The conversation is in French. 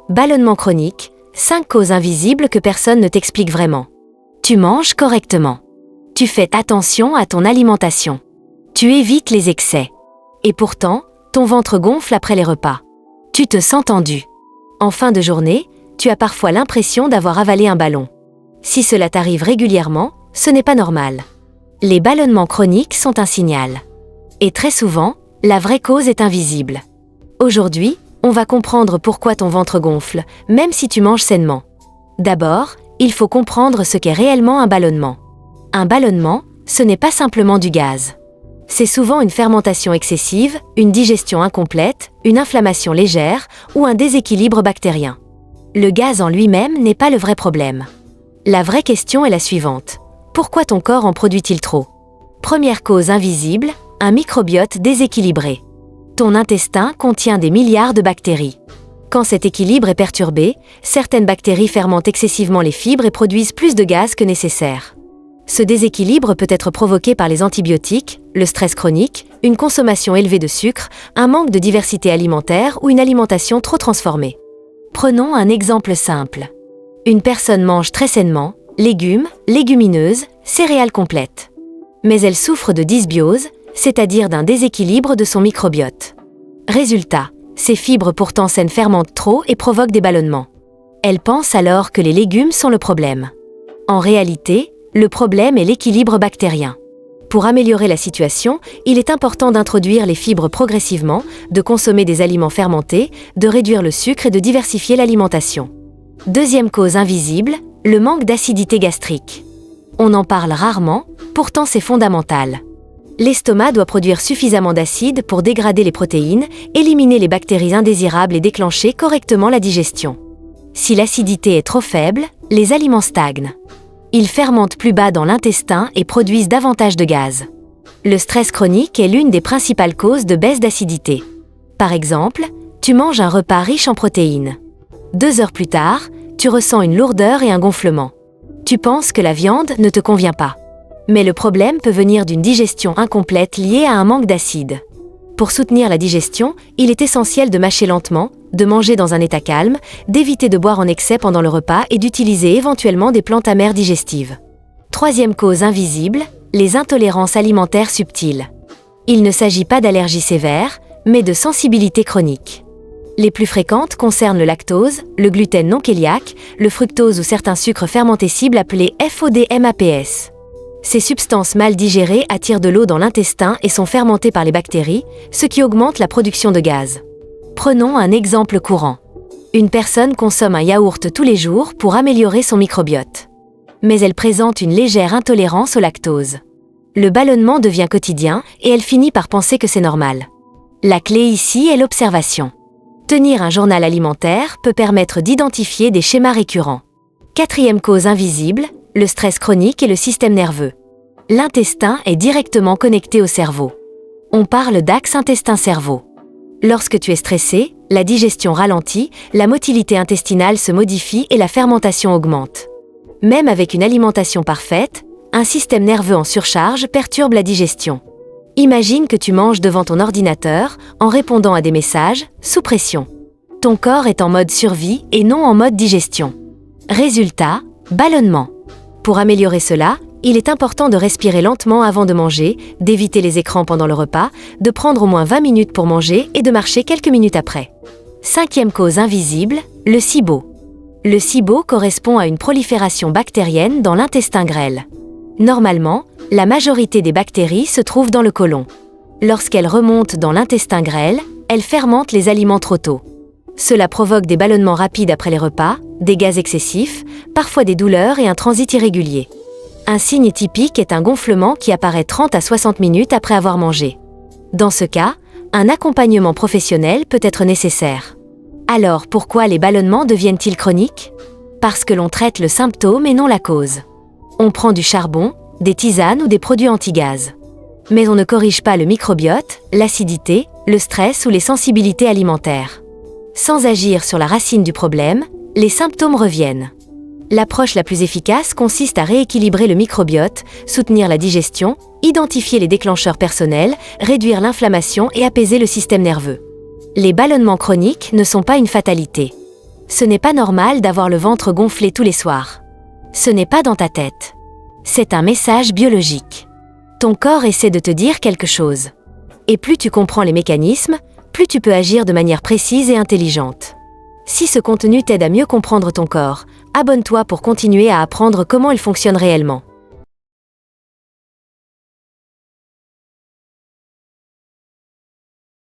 Ballonnement chronique, 5 causes invisibles que personne ne t'explique vraiment. Tu manges correctement. Tu fais attention à ton alimentation. Tu évites les excès. Et pourtant, ton ventre gonfle après les repas. Tu te sens tendu. En fin de journée, tu as parfois l'impression d'avoir avalé un ballon. Si cela t'arrive régulièrement, ce n'est pas normal. Les ballonnements chroniques sont un signal. Et très souvent, la vraie cause est invisible. Aujourd'hui, on va comprendre pourquoi ton ventre gonfle, même si tu manges sainement. D'abord, il faut comprendre ce qu'est réellement un ballonnement. Un ballonnement, ce n'est pas simplement du gaz. C'est souvent une fermentation excessive, une digestion incomplète, une inflammation légère ou un déséquilibre bactérien. Le gaz en lui-même n'est pas le vrai problème. La vraie question est la suivante. Pourquoi ton corps en produit-il trop? Première cause invisible, un microbiote déséquilibré. Ton intestin contient des milliards de bactéries. Quand cet équilibre est perturbé, certaines bactéries fermentent excessivement les fibres et produisent plus de gaz que nécessaire. Ce déséquilibre peut être provoqué par les antibiotiques, le stress chronique, une consommation élevée de sucre, un manque de diversité alimentaire ou une alimentation trop transformée. Prenons un exemple simple. Une personne mange très sainement, légumes, légumineuses, céréales complètes. Mais elle souffre de dysbiose, c'est-à-dire d'un déséquilibre de son microbiote. Résultat, ces fibres pourtant saines fermentent trop et provoquent des ballonnements. Elle pense alors que les légumes sont le problème. En réalité, le problème est l'équilibre bactérien. Pour améliorer la situation, il est important d'introduire les fibres progressivement, de consommer des aliments fermentés, de réduire le sucre et de diversifier l'alimentation. Deuxième cause invisible, le manque d'acidité gastrique. On en parle rarement, pourtant c'est fondamental. L'estomac doit produire suffisamment d'acide pour dégrader les protéines, éliminer les bactéries indésirables et déclencher correctement la digestion. Si l'acidité est trop faible, les aliments stagnent. Ils fermentent plus bas dans l'intestin et produisent davantage de gaz. Le stress chronique est l'une des principales causes de baisse d'acidité. Par exemple, tu manges un repas riche en protéines. 2 heures plus tard, tu ressens une lourdeur et un gonflement. Tu penses que la viande ne te convient pas. Mais le problème peut venir d'une digestion incomplète liée à un manque d'acide. Pour soutenir la digestion, il est essentiel de mâcher lentement, de manger dans un état calme, d'éviter de boire en excès pendant le repas et d'utiliser éventuellement des plantes amères digestives. Troisième cause invisible, les intolérances alimentaires subtiles. Il ne s'agit pas d'allergies sévères, mais de sensibilité chronique. Les plus fréquentes concernent le lactose, le gluten non cœliaque, le fructose ou certains sucres fermentés cibles appelés FODMAPS. Ces substances mal digérées attirent de l'eau dans l'intestin et sont fermentées par les bactéries, ce qui augmente la production de gaz. Prenons un exemple courant. Une personne consomme un yaourt tous les jours pour améliorer son microbiote. Mais elle présente une légère intolérance au lactose. Le ballonnement devient quotidien et elle finit par penser que c'est normal. La clé ici est l'observation. Tenir un journal alimentaire peut permettre d'identifier des schémas récurrents. Quatrième cause invisible, le stress chronique et le système nerveux. L'intestin est directement connecté au cerveau. On parle d'axe intestin-cerveau. Lorsque tu es stressé, la digestion ralentit, la motilité intestinale se modifie et la fermentation augmente. Même avec une alimentation parfaite, un système nerveux en surcharge perturbe la digestion. Imagine que tu manges devant ton ordinateur, en répondant à des messages, sous pression. Ton corps est en mode survie et non en mode digestion. Résultat, ballonnement. Pour améliorer cela, il est important de respirer lentement avant de manger, d'éviter les écrans pendant le repas, de prendre au moins 20 minutes pour manger et de marcher quelques minutes après. Cinquième cause invisible, le SIBO. Le SIBO correspond à une prolifération bactérienne dans l'intestin grêle. Normalement, la majorité des bactéries se trouvent dans le côlon. Lorsqu'elles remontent dans l'intestin grêle, elles fermentent les aliments trop tôt. Cela provoque des ballonnements rapides après les repas, des gaz excessifs, parfois des douleurs et un transit irrégulier. Un signe typique est un gonflement qui apparaît 30 à 60 minutes après avoir mangé. Dans ce cas, un accompagnement professionnel peut être nécessaire. Alors pourquoi les ballonnements deviennent-ils chroniques? Parce que l'on traite le symptôme et non la cause. On prend du charbon, des tisanes ou des produits anti-gaz. Mais on ne corrige pas le microbiote, l'acidité, le stress ou les sensibilités alimentaires. Sans agir sur la racine du problème, les symptômes reviennent. L'approche la plus efficace consiste à rééquilibrer le microbiote, soutenir la digestion, identifier les déclencheurs personnels, réduire l'inflammation et apaiser le système nerveux. Les ballonnements chroniques ne sont pas une fatalité. Ce n'est pas normal d'avoir le ventre gonflé tous les soirs. Ce n'est pas dans ta tête. C'est un message biologique. Ton corps essaie de te dire quelque chose. Et plus tu comprends les mécanismes, plus tu peux agir de manière précise et intelligente. Si ce contenu t'aide à mieux comprendre ton corps, abonne-toi pour continuer à apprendre comment il fonctionne réellement.